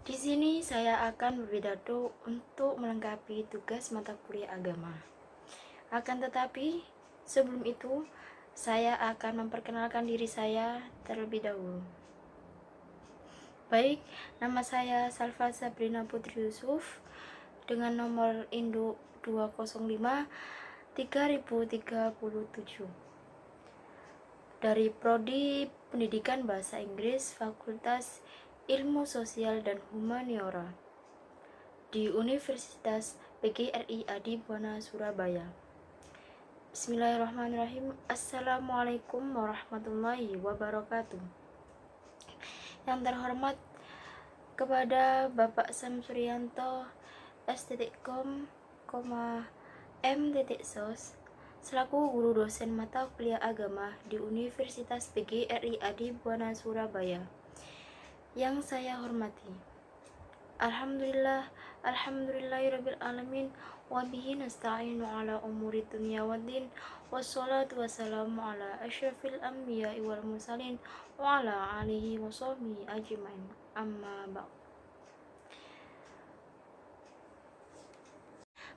Di sini saya akan berpidato untuk melengkapi tugas mata kuliah agama. Akan tetapi, sebelum itu, saya akan memperkenalkan diri saya terlebih dahulu. Baik, nama saya Salva Sabrina Putri Yusuf dengan nomor induk 205 3037 dari Prodi Pendidikan Bahasa Inggris Fakultas Ilmu Sosial dan Humaniora di Universitas PGRI Adi Buana Surabaya. Bismillahirrahmanirrahim. Assalamualaikum warahmatullahi wabarakatuh. Yang terhormat kepada Bapak Samsurianto S.Com, M.Sos selaku guru dosen mata kuliah agama di Universitas PGRI Adi Buana Surabaya. Yang saya hormati, Alhamdulillahirabbil alamin wa bihi nasta'inu ala umuri dunya waddin wassalatu wassalamu ala asyrafil anbiya'i wal mursalin wa ala alihi wa sahbihi ajmain. Amma ba'd.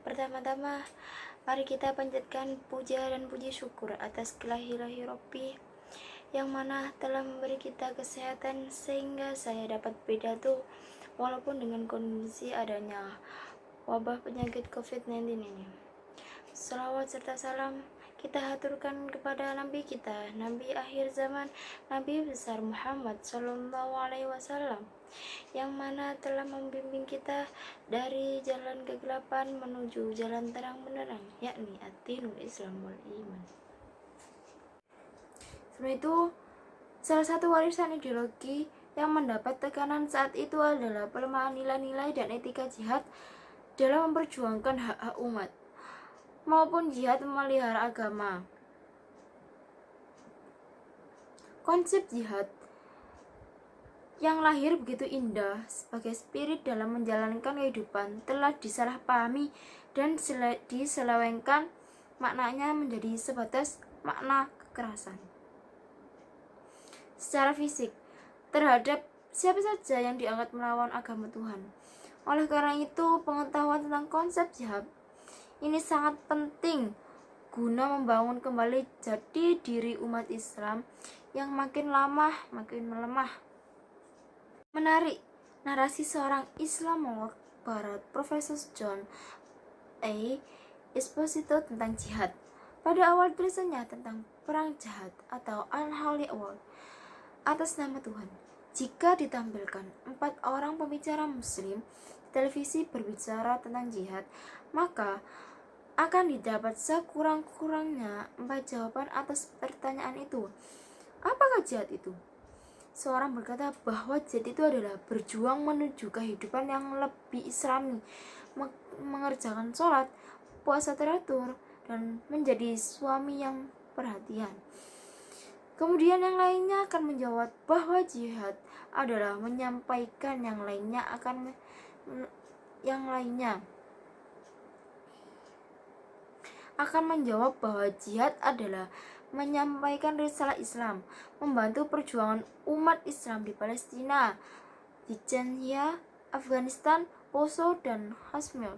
Pertama-tama, mari kita panjatkan puja dan puji syukur atas kelahi-lahi Rabbi yang mana telah memberi kita kesehatan sehingga saya dapat pidato walaupun dengan kondisi adanya wabah penyakit COVID-19 ini. Salawat serta salam kita haturkan kepada Nabi kita, Nabi akhir zaman, Nabi besar Muhammad Sallallahu Alaihi Wasallam, yang mana telah membimbing kita dari jalan kegelapan menuju jalan terang benderang, yakni ad-dinul Islam wal iman. Sebelum itu, salah satu warisan ideologi yang mendapat tekanan saat itu adalah pelemahan nilai-nilai dan etika jihad dalam memperjuangkan hak-hak umat maupun jihad memelihara agama. Konsep jihad yang lahir begitu indah sebagai spirit dalam menjalankan kehidupan telah disalahpahami dan diselewengkan maknanya menjadi sebatas makna kekerasan secara fisik terhadap siapa saja yang dianggap melawan agama Tuhan. Oleh karena itu, pengetahuan tentang konsep jihad ini sangat penting guna membangun kembali jati diri umat Islam yang makin lama makin melemah. Menarik narasi seorang Islamolog Barat, Profesor John A. Esposito tentang jihad. Pada awal tulisannya tentang perang jihad atau Unholy War atas nama Tuhan, jika ditampilkan 4 orang pembicara muslim di televisi berbicara tentang jihad, maka akan didapat sekurang-kurangnya 4 jawaban atas pertanyaan itu. Apakah jihad itu? Seorang berkata bahwa jihad itu adalah berjuang menuju kehidupan yang lebih islami, mengerjakan sholat, puasa teratur, dan menjadi suami yang perhatian. Kemudian yang lainnya akan menjawab bahwa jihad adalah menyampaikan yang lainnya akan menjawab bahwa jihad adalah menyampaikan risalah Islam, membantu perjuangan umat Islam di Palestina, di Chechnya, Afghanistan, Poso, dan Kashmir.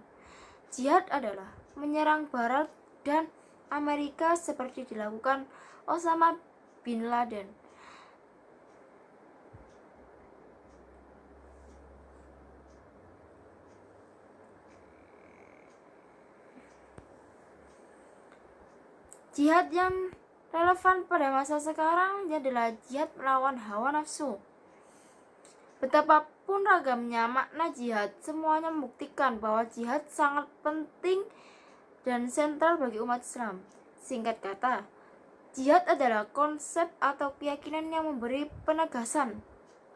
Jihad adalah menyerang Barat dan Amerika seperti dilakukan Osama bin Laden. Jihad yang relevan pada masa sekarang adalah jihad melawan hawa nafsu. Betapapun ragamnya makna jihad, semuanya membuktikan bahwa jihad sangat penting dan sentral bagi umat Islam. Singkat kata, jihad adalah konsep atau keyakinan yang memberi penegasan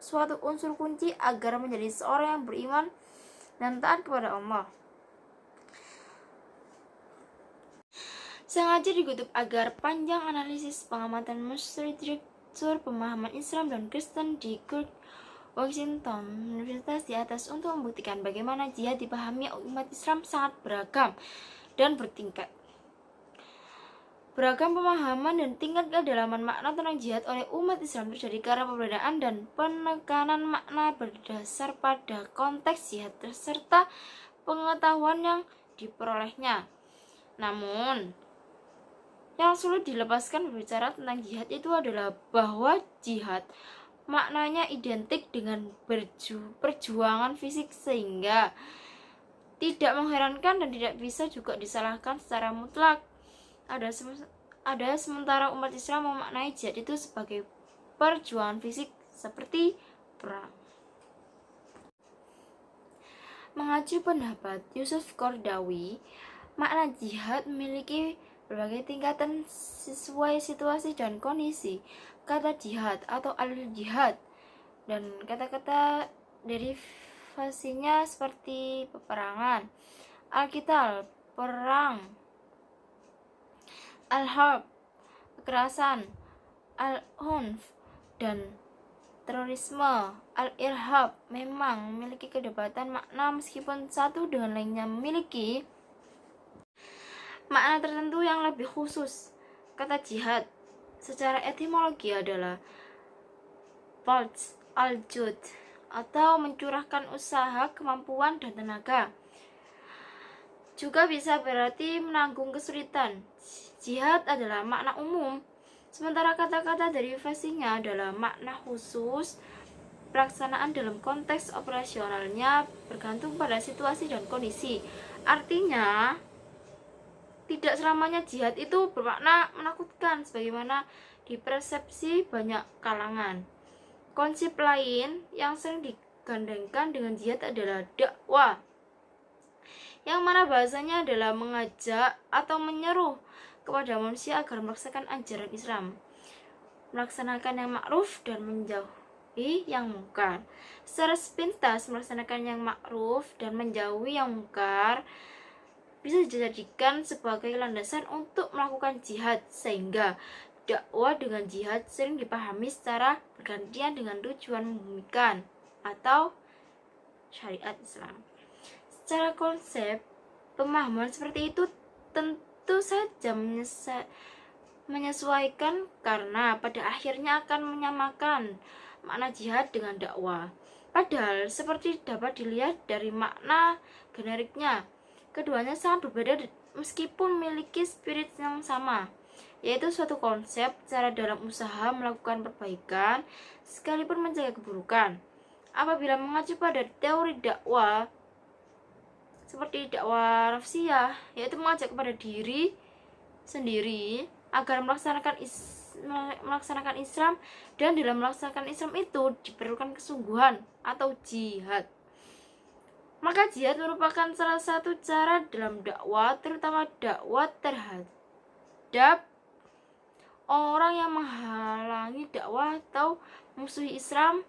suatu unsur kunci agar menjadi seorang yang beriman dan taat kepada Allah. Sengaja dikutip agar panjang analisis pengamatan literatur pemahaman Islam dan Kristen di George Washington Universitas di atas untuk membuktikan bagaimana jihad dipahami umat Islam sangat beragam dan bertingkat. Beragam pemahaman dan tingkat kedalaman makna tentang jihad oleh umat Islam terjadi karena perbedaan dan penekanan makna berdasar pada konteks jihad serta pengetahuan yang diperolehnya. Namun, yang sulit dilepaskan berbicara tentang jihad itu adalah bahwa jihad maknanya identik dengan perjuangan fisik, sehingga tidak mengherankan dan tidak bisa juga disalahkan secara mutlak. Ada sementara umat Islam memaknai jihad itu sebagai perjuangan fisik seperti perang. Mengacu pendapat Yusuf Qaradawi, makna jihad memiliki berbagai tingkatan sesuai situasi dan kondisi. Kata jihad atau al-jihad dan kata-kata derivasinya seperti peperangan, al-qital, perang, al-harb, kekerasan, al-hunf, dan terorisme, al-irhab memang memiliki kedekatan makna meskipun satu dengan lainnya memiliki makna tertentu yang lebih khusus. Kata jihad secara etimologi adalah balj al-jud atau mencurahkan usaha, kemampuan, dan tenaga. Juga bisa berarti menanggung kesulitan. Jihad adalah makna umum, sementara kata-kata derivasinya adalah makna khusus. Pelaksanaan dalam konteks operasionalnya bergantung pada situasi dan kondisi. Artinya, tidak selamanya jihad itu bermakna menakutkan sebagaimana dipersepsi banyak kalangan. Konsep lain yang sering digandengkan dengan jihad adalah dakwah, yang mana bahasanya adalah mengajak atau menyeru kepada manusia agar melaksanakan ajaran Islam, melaksanakan yang ma'ruf dan menjauhi yang mungkar. Secara sepintas, melaksanakan yang ma'ruf dan menjauhi yang mungkar bisa dijadikan sebagai landasan untuk melakukan jihad, sehingga dakwah dengan jihad sering dipahami secara bergantian dengan tujuan membumikan atau syariat Islam. Secara konsep, pemahaman seperti itu tentu saja menyesuaikan karena pada akhirnya akan menyamakan makna jihad dengan dakwah. Padahal seperti dapat dilihat dari makna generiknya, keduanya sangat berbeda meskipun memiliki spirit yang sama, yaitu suatu konsep cara dalam usaha melakukan perbaikan sekalipun menjaga keburukan. Apabila mengacu pada teori dakwah seperti dakwah nafsiyah, yaitu mengajak kepada diri sendiri agar melaksanakan Islam, dan dalam melaksanakan Islam itu diperlukan kesungguhan atau jihad. Maka jihad merupakan salah satu cara dalam dakwah, terutama dakwah terhadap orang yang menghalangi dakwah atau musuhi Islam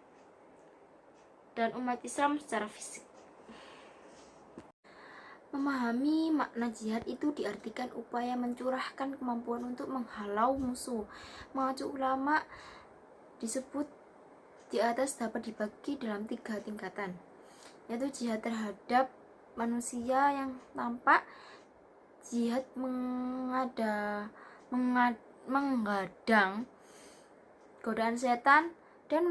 dan umat Islam secara fisik. Memahami makna jihad itu diartikan upaya mencurahkan kemampuan untuk menghalau musuh. Mengacu ulama disebut di atas dapat dibagi dalam 3 tingkatan, yaitu jihad terhadap manusia yang tampak, jihad menggadang godaan setan, dan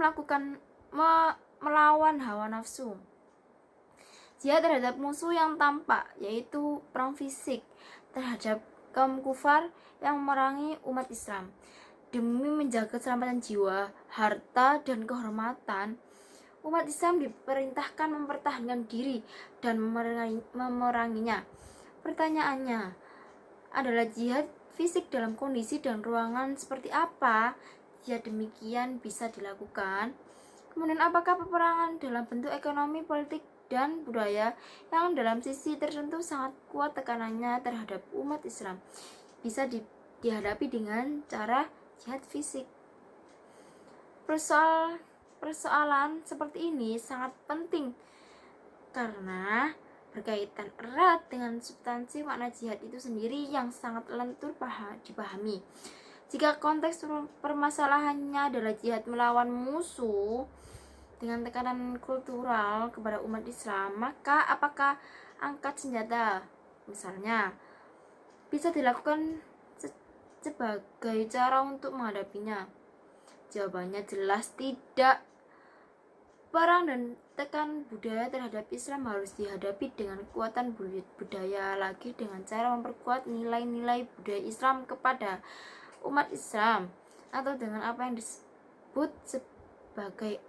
melawan hawa nafsu. Jihad terhadap musuh yang tampak, yaitu perang fisik terhadap kaum kufar yang memerangi umat Islam. Demi menjaga keselamatan jiwa, harta, dan kehormatan, umat Islam diperintahkan mempertahankan diri dan memeranginya. Pertanyaannya adalah jihad fisik dalam kondisi dan ruangan seperti apa jihad demikian bisa dilakukan? Kemudian apakah peperangan dalam bentuk ekonomi, politik, dan budaya yang dalam sisi tertentu sangat kuat tekanannya terhadap umat Islam bisa dihadapi dengan cara jihad fisik? Persoalan seperti ini sangat penting karena berkaitan erat dengan substansi makna jihad itu sendiri yang sangat lentur dipahami. Jika konteks permasalahannya adalah jihad melawan musuh dengan tekanan kultural kepada umat Islam, maka apakah angkat senjata misalnya bisa dilakukan sebagai cara untuk menghadapinya? Jawabannya jelas tidak. Perang dan tekan budaya terhadap Islam harus dihadapi dengan kekuatan budaya lagi dengan cara memperkuat nilai-nilai budaya Islam kepada umat Islam, atau dengan apa yang disebut sebagai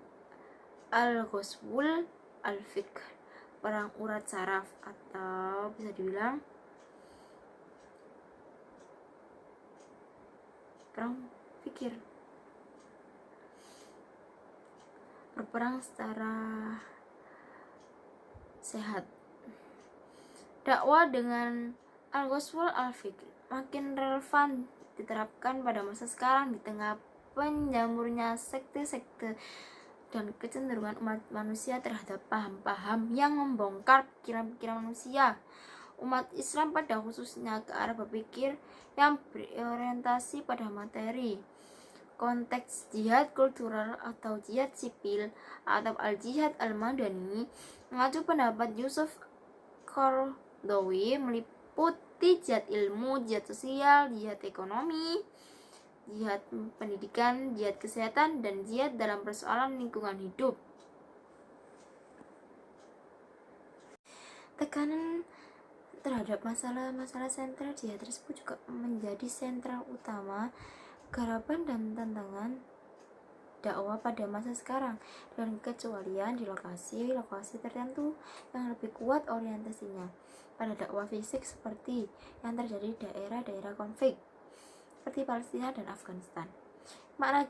al-ghazwul al-fikr, perang urat saraf, atau bisa dibilang perang pikir. Berperang secara sehat. Dakwah dengan al-ghazwul al-fikr makin relevan diterapkan pada masa sekarang di tengah penjamurnya sekte-sekte dan kecenderungan umat manusia terhadap paham-paham yang membongkar pikiran-pikiran manusia. Umat Islam pada khususnya ke arah berpikir yang berorientasi pada materi. Konteks jihad kultural atau jihad sipil atau al-jihad al-madani mengacu pendapat Yusuf Qaradawi meliputi jihad ilmu, jihad sosial, jihad ekonomi, jihad pendidikan, jihad kesehatan, dan jihad dalam persoalan lingkungan hidup. Tekanan terhadap masalah-masalah sentral jihad tersebut juga menjadi sentral utama garapan dan tantangan dakwah pada masa sekarang, dan kecualian di lokasi-lokasi tertentu yang lebih kuat orientasinya pada dakwah fisik seperti yang terjadi di daerah-daerah konflik seperti Palestina dan Afghanistan. Makna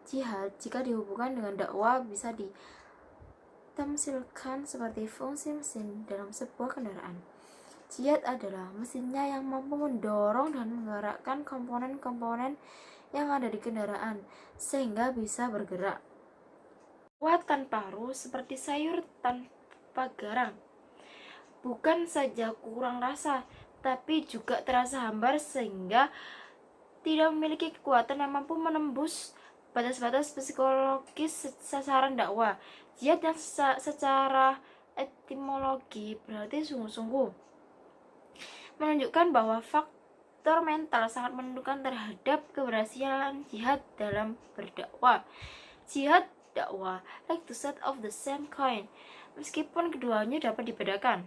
jihad jika dihubungkan dengan dakwah bisa ditamsilkan seperti fungsi mesin dalam sebuah kendaraan. Jihad adalah mesinnya yang mampu mendorong dan menggerakkan komponen-komponen yang ada di kendaraan sehingga bisa bergerak. Kuat tanpa paru seperti sayur tanpa garang. Bukan saja kurang rasa, tapi juga terasa hambar sehingga tidak memiliki kekuatan yang mampu menembus batas-batas psikologis sasaran dakwah. Jihad yang secara etimologi berarti sungguh-sungguh menunjukkan bahwa faktor mental sangat menentukan terhadap keberhasilan jihad dalam berdakwah. Jihad dakwah like two sides of the same coin, meskipun keduanya dapat dibedakan.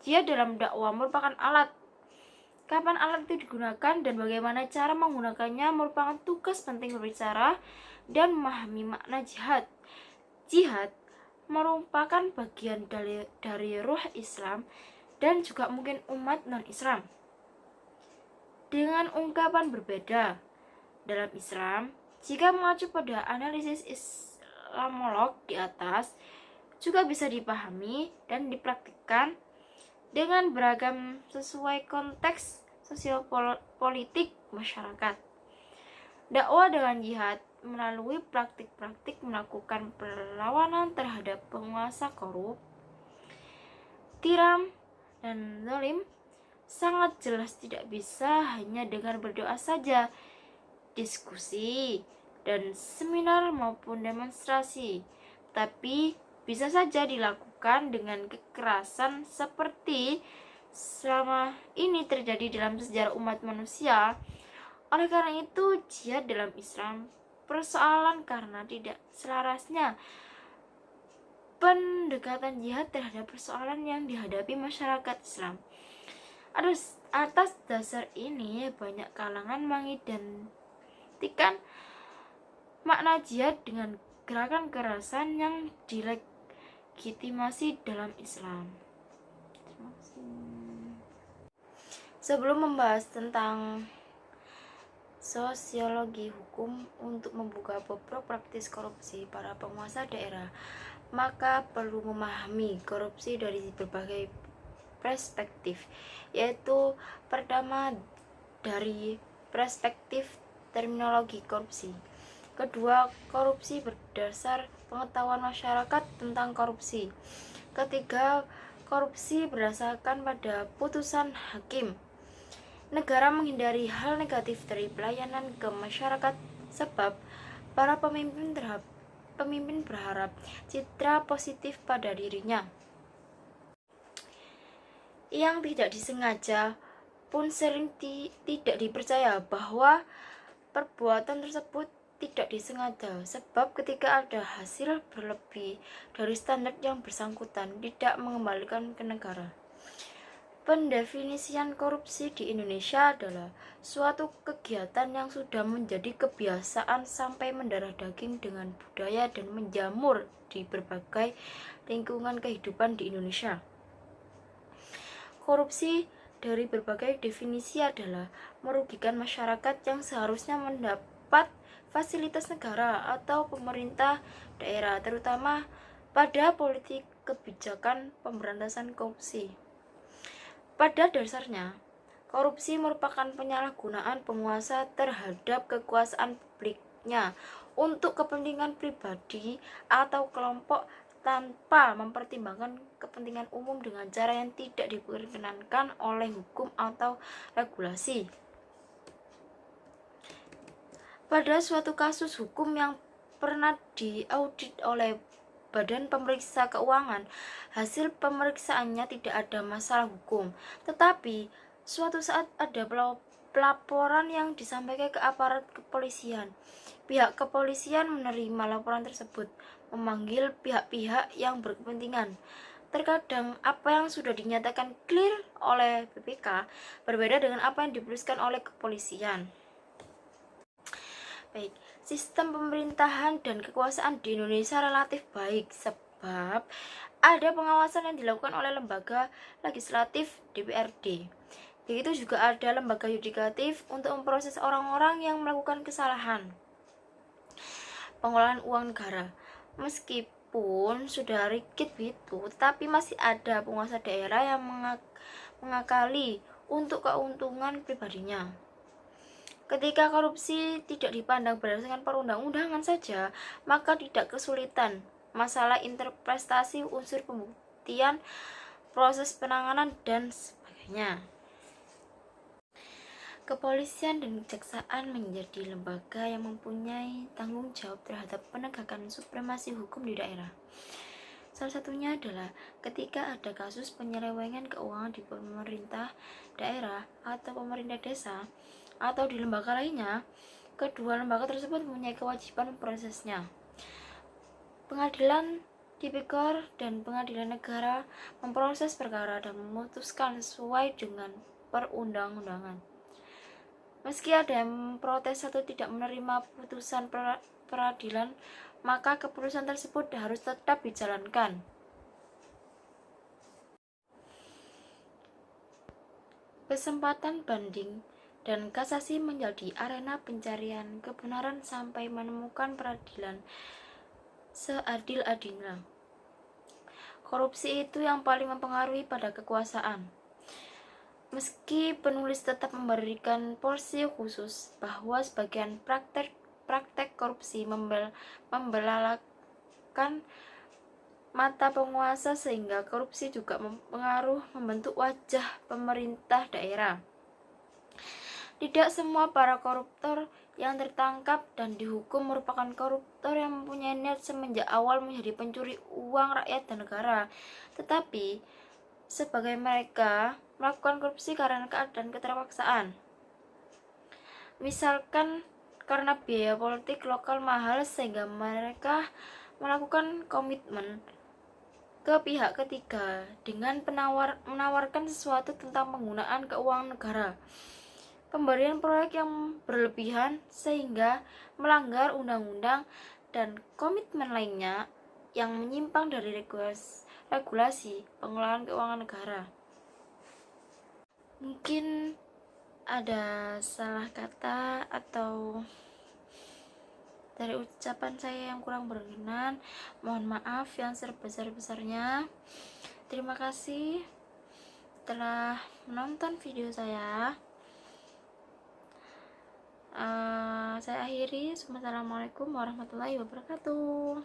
Jihad dalam dakwah merupakan alat. Kapan alat itu digunakan dan bagaimana cara menggunakannya merupakan tugas penting berbicara dan memahami makna jihad. Jihad merupakan bagian dari ruh Islam dan juga mungkin umat non-Islam. Dengan ungkapan berbeda dalam Islam, jika mengacu pada analisis Islamolog di atas, juga bisa dipahami dan dipraktikkan dengan beragam sesuai konteks sosiopolitik masyarakat. Dakwah dengan jihad melalui praktik-praktik melakukan perlawanan terhadap penguasa korup, tiram, dan zalim sangat jelas tidak bisa hanya dengan berdoa saja, diskusi, dan seminar maupun demonstrasi, tapi bisa saja dilakukan dengan kekerasan seperti selama ini terjadi dalam sejarah umat manusia. Oleh karena itu, jihad dalam Islam persoalan karena tidak selarasnya pendekatan jihad terhadap persoalan yang dihadapi masyarakat Islam. Atas dasar ini, banyak kalangan mengidentikan makna jihad dengan gerakan kekerasan yang dilegitimasi dalam Islam. Sebelum membahas tentang sosiologi hukum untuk membuka bobrok praktis korupsi para penguasa daerah, maka perlu memahami korupsi dari berbagai perspektif, yaitu pertama dari perspektif terminologi korupsi, kedua korupsi berdasar pengetahuan masyarakat tentang korupsi, ketiga korupsi berdasarkan pada putusan hakim. Negara menghindari hal negatif dari pelayanan ke masyarakat sebab para pemimpin berharap citra positif pada dirinya yang tidak disengaja pun sering tidak dipercaya bahwa perbuatan tersebut tidak disengaja, sebab ketika ada hasil berlebih dari standar yang bersangkutan tidak mengembalikan ke negara. Pendefinisian korupsi di Indonesia adalah suatu kegiatan yang sudah menjadi kebiasaan sampai mendarah daging dengan budaya dan menjamur di berbagai lingkungan kehidupan di Indonesia. Korupsi dari berbagai definisi adalah merugikan masyarakat yang seharusnya mendapat fasilitas negara atau pemerintah daerah, terutama pada politik kebijakan pemberantasan korupsi. Pada dasarnya, korupsi merupakan penyalahgunaan penguasa terhadap kekuasaan publiknya untuk kepentingan pribadi atau kelompok tanpa mempertimbangkan kepentingan umum dengan cara yang tidak diperkenankan oleh hukum atau regulasi. Pada suatu kasus hukum yang pernah diaudit oleh Badan Pemeriksa Keuangan, hasil pemeriksaannya tidak ada masalah hukum, tetapi suatu saat ada pelaporan yang disampaikan ke aparat kepolisian. Pihak kepolisian menerima laporan tersebut, memanggil pihak-pihak yang berkepentingan. Terkadang apa yang sudah dinyatakan clear oleh BPK berbeda dengan apa yang dituliskan oleh kepolisian. Baik, sistem pemerintahan dan kekuasaan di Indonesia relatif baik sebab ada pengawasan yang dilakukan oleh lembaga legislatif DPRD. Begitu juga ada lembaga yudikatif untuk memproses orang-orang yang melakukan kesalahan pengelolaan uang negara. Meskipun sudah rigid itu, tetapi masih ada penguasa daerah yang mengakali untuk keuntungan pribadinya. Ketika korupsi tidak dipandang berdasarkan perundang-undangan saja, maka tidak kesulitan masalah interpretasi unsur pembuktian, proses penanganan, dan sebagainya. Kepolisian dan kejaksaan menjadi lembaga yang mempunyai tanggung jawab terhadap penegakan supremasi hukum di daerah. Salah satunya adalah ketika ada kasus penyelewengan keuangan di pemerintah daerah atau pemerintah desa atau di lembaga lainnya, kedua lembaga tersebut mempunyai kewajiban memprosesnya. Pengadilan Tipikor dan Pengadilan Negara memproses perkara dan memutuskan sesuai dengan perundang-undangan. Meski ada yang memprotes atau tidak menerima putusan peradilan, maka keputusan tersebut harus tetap dijalankan. Kesempatan banding dan kasasi menjadi arena pencarian kebenaran sampai menemukan peradilan seadil-adilnya. Korupsi itu yang paling mempengaruhi pada kekuasaan. Meski penulis tetap memberikan porsi khusus bahwa sebagian praktek korupsi membelalakan mata penguasa sehingga korupsi juga membentuk wajah pemerintah daerah. Tidak semua para koruptor yang tertangkap dan dihukum merupakan koruptor yang mempunyai niat semenjak awal menjadi pencuri uang rakyat dan negara, tetapi sebagai mereka melakukan korupsi karena keadaan keterpaksaan. Misalkan karena biaya politik lokal mahal sehingga mereka melakukan komitmen ke pihak ketiga dengan menawarkan sesuatu tentang penggunaan keuangan negara, pemberian proyek yang berlebihan sehingga melanggar undang-undang, dan komitmen lainnya yang menyimpang dari regulasi pengelolaan keuangan negara. Mungkin ada salah kata atau dari ucapan saya yang kurang berkenan, mohon maaf yang sebesar-besarnya. Terima kasih telah menonton video saya. Saya akhiri. Assalamualaikum warahmatullahi wabarakatuh.